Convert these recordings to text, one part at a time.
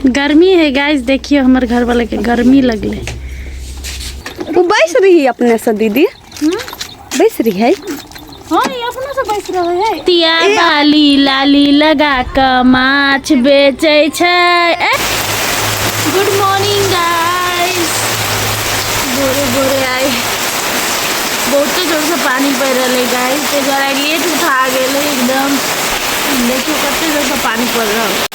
गर्मी है गाइस, देखिए हमारे घर वाले के गर्मी लगले। वो बैस रही है अपने से दीदी। बैस रही है। हाँ ये अपने से बैस रहे है। तिया बाली लाली लगा के माछ बेचे छै। Good morning guys. भोरे भोरे आए, बहुत जोर से पानी पड़ रहा है गाइस, तो जरा लेट उठा गए एकदम। देखिए कितने जोर से पानी पड़ रहा है।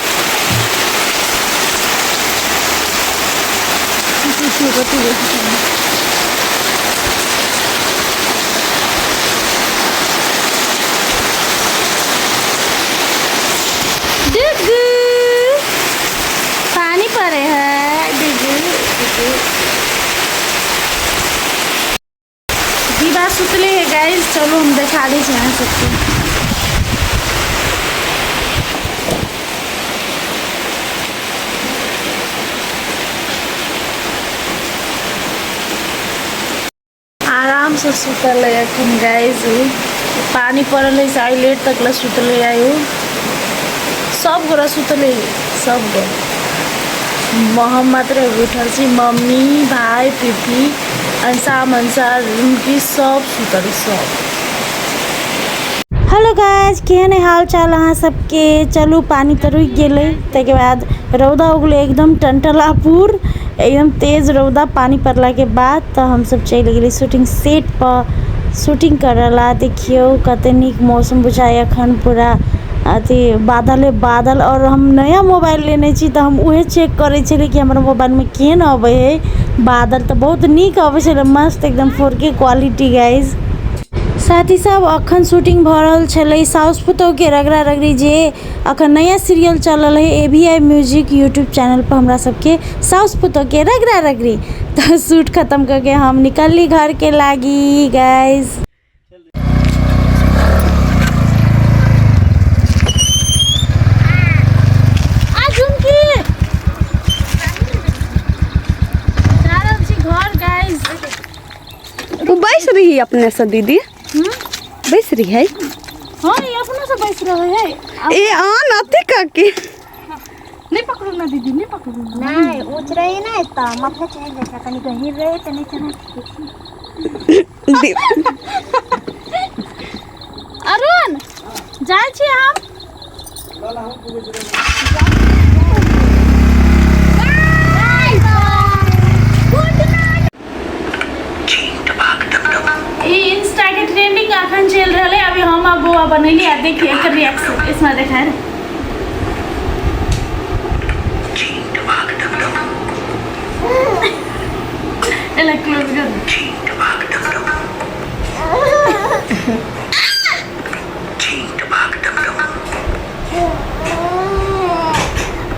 पानी पड़े है दीवा सुतले है गाइस। चलो हम दिखा दे सबको। आराम से सुतल है अखन गाइस। पानी पड़ल है साढ़े लेट तक ला सुतल है। सब गोरा सुतल है, सब गोरा। मोहम्मद रे उठल छी, मम्मी भाई पीपी अंसा मनसा उनकी सब सुतल सब। हेलो गाइस, केहन हाल चाल अहाँ सबके। चलू पानी तो रुक गए, तक बाद रौदा उगले एकदम टंटलापुर, एकदम तेज रौदा। पानी पड़ला के बाद तो हम सब चल गए शूटिंग सेट पर शूटिंग करला। देखियो कते नीक मौसम बुझाय अखन, पूरा अथी बादल है बादल। और हम नया मोबाइल लेने छी तो हम उहे चेक करे छे कि हमारे मोबाइल में केहन आवे है बादल। तो बहुत नीक आवे छे, मस्त एकदम 4K क्वालिटी गाइस। साथ ही साथ अखन शूटिंग भ रहल छलै साउस पुतोह के रगड़ा रगड़ी, जे अखन नया सीरियल चलल है AVI म्यूजिक यूट्यूब चैनल पर हमरा सबके साउस पुतोह के रगड़ा रगड़ी। तो शूट खत्म करके हम निकलली घर के लागी गाइस। वो बैस रही है अपने से दीदी। बैस रही है। हाँ ये अपने से बैस रहे है। ए आन अति काके नहीं पकड़ो ना दीदी, नहीं पकड़ो ना। नहीं उठ रही ना तो माथा चढ़ जाता, कनी गहिर रहे तो नहीं चढ़ा। अरुण जाय छी हम। इंस्टा के ट्रेंडिंग अखन चल रहा है। अभी हम अब बुआ बनैली आ, देखिए एकर रिएक्शन इसमें देखा है। एला क्लोज कर।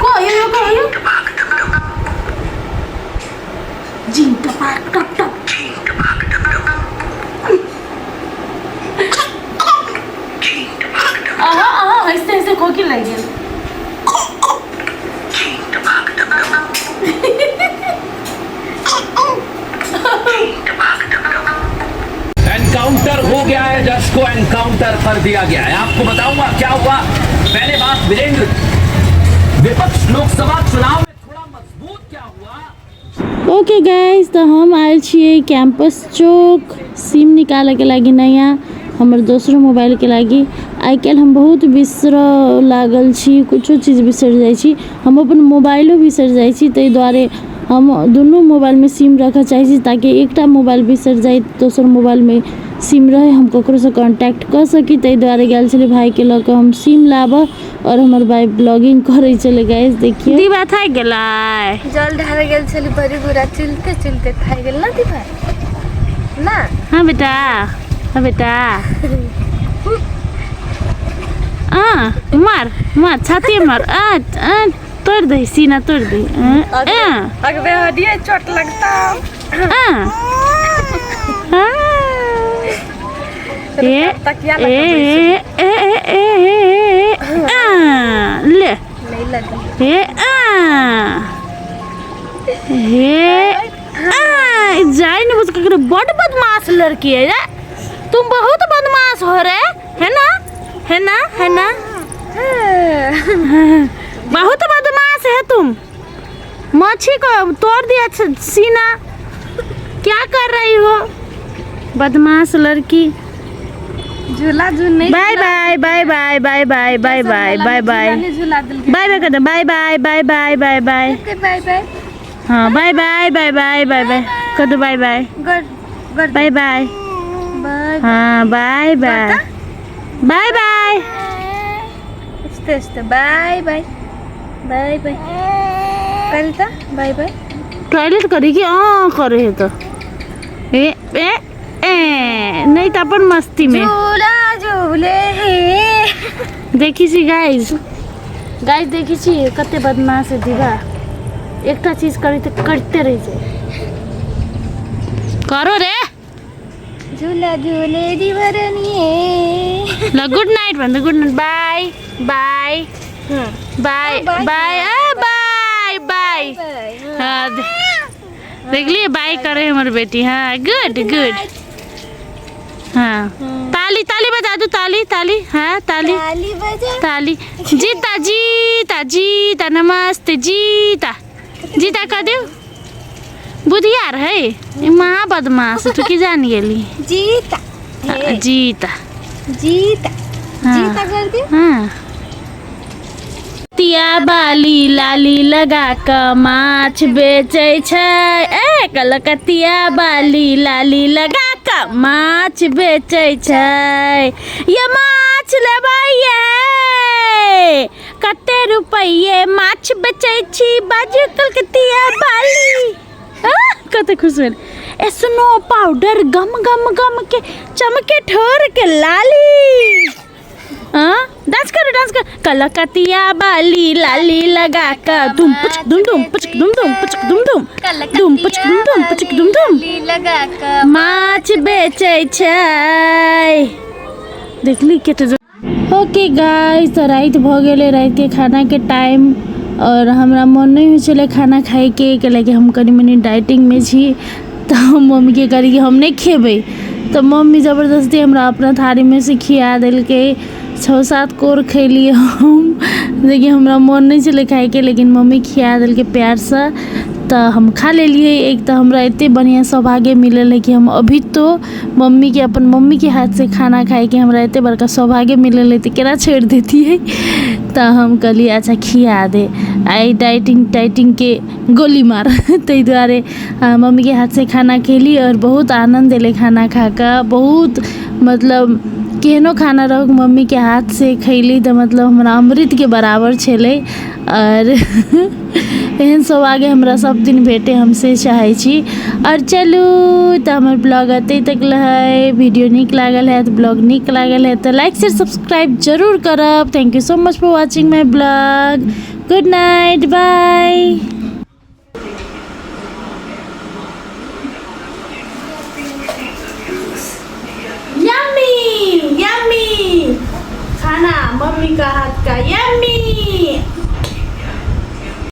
को यो जिंग टपाक टप टप। ऐसे ऐसे खोखी लग गया। एनकाउंटर हो गया है, जज को एनकाउंटर कर दिया गया है। आपको बताऊंगा क्या हुआ। पहले बात वीरेंद्र, विपक्ष लोकसभा चुनाव में थोड़ा मजबूत क्या हुआ। ओके गाइस, तो हम आए छिए कैंपस चौक सिम निकाले के लागी नया हमर दोसरो मोबाइल के लागी। आई काल हम बहुत बिसर लागल छी, कुछो चीज बिसर जाय छी। हम अपन मोबाइलो बिसर जाय छी, ताहि दुआरे हम दोनों मोबाइल में सिम रखा चाहे छी, ताकि एकटा मोबाइल बिसर जाए दोसर मोबाइल में सिम रहे, हम ककरो से कांटेक्ट कर सकी। ताहि दुआरे गेल छले भाई के लऽ के हम सिम लाबऽ, और हमर भाई ब्लॉगिंग करे चले गाइस। देखिए दीवा था गेलै, जल ढार गेल छली बड़ी बुरा, चिलते चिलते थाई गेल ना दीवा ना। हाँ बेटा, हाँ बेटा। मार मार छाती मार। तोड़ दे सीना, तोड़ दे। अगबे हड्डियां चोट लगता। ले नहीं लगी। जाए नहीं बस ककरो। बड़ बदमाश लड़की है रे तुम, बहुत बदमाश हो रे, है ना, है ना, है ना। बहुत बदमाश है तुम। मोची को तोड़ दिया सीना। क्या कर रही हो बदमाश लड़की। झूला झूल नहीं bye bye bye bye bye bye bye bye bye bye झूला दिल बाय बाय कर दो। Bye bye bye bye bye bye. Bye bye हाँ bye bye bye bye bye bye कर दो। Bye bye goodbye bye. Bye हाँ bye bye bye bye. Bye bye bye bye करिता bye bye toilet करी कि करे है तो ए नहीं तो अपन मस्ती में झूला झूले हे। देखी सी गाइस देखी सी कते बदमाश है दीवा। एकटा चीज करी तो करते रही जाए। करो रे झूला झूले दीवारनिए। गुड नाइट बंद। Good night bye bye bye bye bye bye. हाँ देख लिए बाय करे हमारी बेटी। हाँ गुड गुड। हाँ ताली ताली बजा दो। ताली ताली। हाँ ताली ताली बजा ताली। जीता जीता जीता नमस्ते जीता जीता कर दो। बुधियार है महा बदमाश तू की जान गेली। जीता जीता जीता हाँ। जीता कर दे। हाँ तिया बाली लाली लगा क माछ बेचै छै। कलकतिया बाली लाली लगा क माछ बेचै छै। ये माछ लेबै ये कते रुपये माछ बेचै छी बाजू कलकतिया बाली। कते खुश भेल। ए स्नो पाउडर गम गम गम के चमके ठोर के लाली। हाँ डांस कर कलकतिया बाली लाली लगा कर धूम पुचक धूम धूम पुचक धूम धूम पुचक धूम धूम धूम पुचक धूम धूम पुचक धूम धूम लगा कर माछ बेचै छै। देखली केते। ओके गाइस तो रात भ गेले। रात के खाना के टाइम और हमरा मन नहीं होइ छले खाना खाए के लगे हम कनी मनी डाइटिंग में छी। तो मम्मी के करी कि हम नहीं खेबै तो मम्मी ज़बरदस्ती हमरा अपना थारी में से खिया दिल के 6-7 कोर खैलिए हम। देखिए हमरा मन नहीं चले खाए के लेकिन मम्मी खिया दिल के प्यार से तो हम खा ले लिए। एक तो हमरा इतने बढ़िया सौभाग्य मिलल है कि हम अभी तो मम्मी के अपन मम्मी के हाथ से खाना खाए के हमरा इतने बड़का सौभाग्य मिलल है तो केना छोड़ देती है। तो हम कहलिए अच्छा खिया दे आई डाइटिंग के गोली मार। ताहि दुआरे मम्मी के हाथ से खाना खेली और बहुत आनंद एले खाना खा कर। बहुत मतलब केहनो खाना रहो मम्मी के हाथ से खैली तो मतलब हमरा अमृत के बराबर छले। और एहन सौभाग्य हमरा सब दिन भेटे हमसे चाहे छी। और चलू तो हमार ब्लॉग अते तक है। वीडियो निक लागल है तो ब्लॉग निक लागल है तो लाइक शेयर सब्सक्राइब जरूर करब। Thank you so much for watching my blog. Good night bye. Yummy yummy खाना मम्मी का हाथ का यम्मी।